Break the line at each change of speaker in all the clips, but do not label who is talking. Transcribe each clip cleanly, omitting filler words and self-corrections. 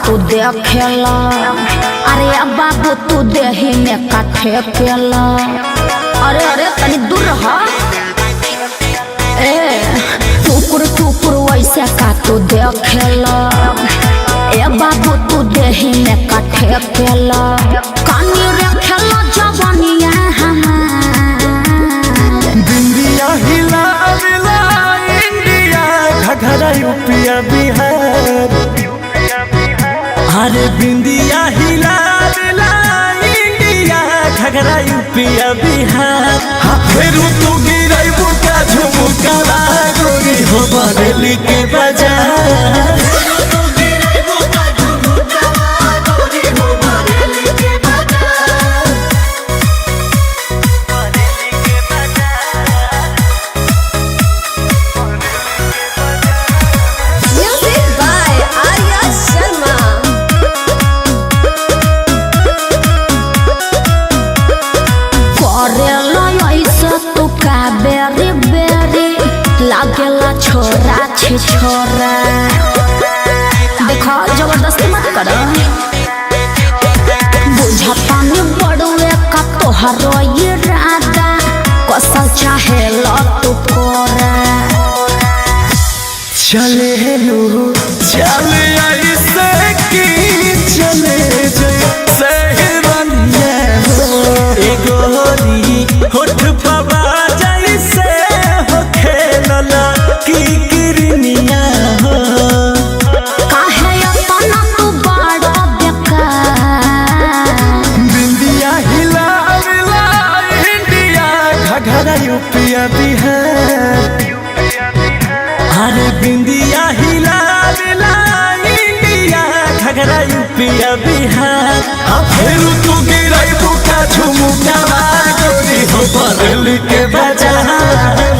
तू देखेला, अरे बाबू तू देही में काठे केला। अरे अरे तनी दूर रहा, टुकुर टुकुर वैसे का तू देखेला, ए बाबू तू देही में काठे केला। कानी रे खेला जवानिया
बिंदिया हिला मिला इंडिया, घघरा यूपिया बिहार। अरे बिंदिया हिला मिला इंडिया, घघरा यूपिया बिहार। फिर तू गिरई बुका झुमुका गोरी हो बरेली के बाजार।
बेरी बेरी लागेला छोरा छी छोरा, देखो जबरदस्ती मत करो। बुझता नहीं बड़ुए का तोहरो ये राधा, कसल चाहे लो तू कोरा।
चले लू चले ऐसे की चले जैसे हिरनिया हो, ए गोरी होठ पवा जैसे हो खेलला की किरनिया हो।
काहे अपना तू बड़ा बेकार,
बिंदिया हिला मिला इंडिया, घघरा यूपिया बिहार। अरे बिंदिया हिला मिला इंडिया, घघरा यूपिया बिहार। फिर तू गिरई बुका झुमुका गोरी हो बरेली के बाजार।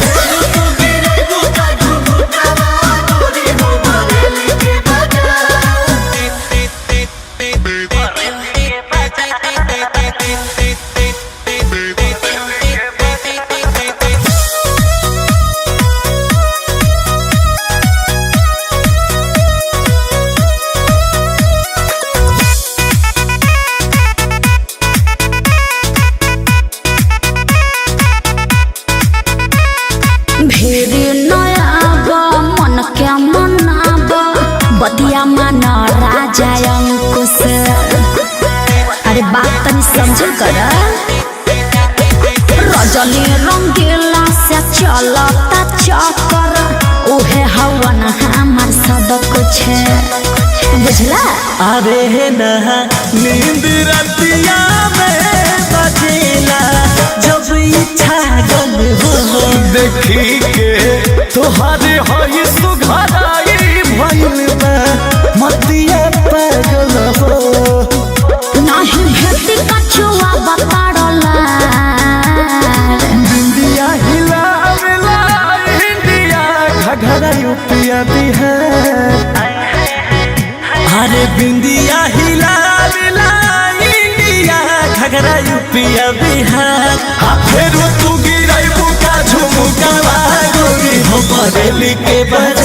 मन के मनाबा बदिया माना राजा अंकुश। अरे बात तनी समझ कर, रजनी रंगीला से चलता चक्कर, उहे हवन हमार सब कुछ बुझला।
अरे नहा नींद रतिया में बजेला, जब इच्छा गल हो देखी के तोहरे हई सुघराई भइल बा मतिया पागल हो।
नहीं भेटी कछुआ बताड़ला,
बिंदिया हिला मिला इंडिया, घघरा यूपिया बिहार। अरे बिंदिया हिला मिला इंडिया, घघरा यूपिया बिहार। फिर तू गिरई बुका झुमुका गोरी हो बरेली के बाजार।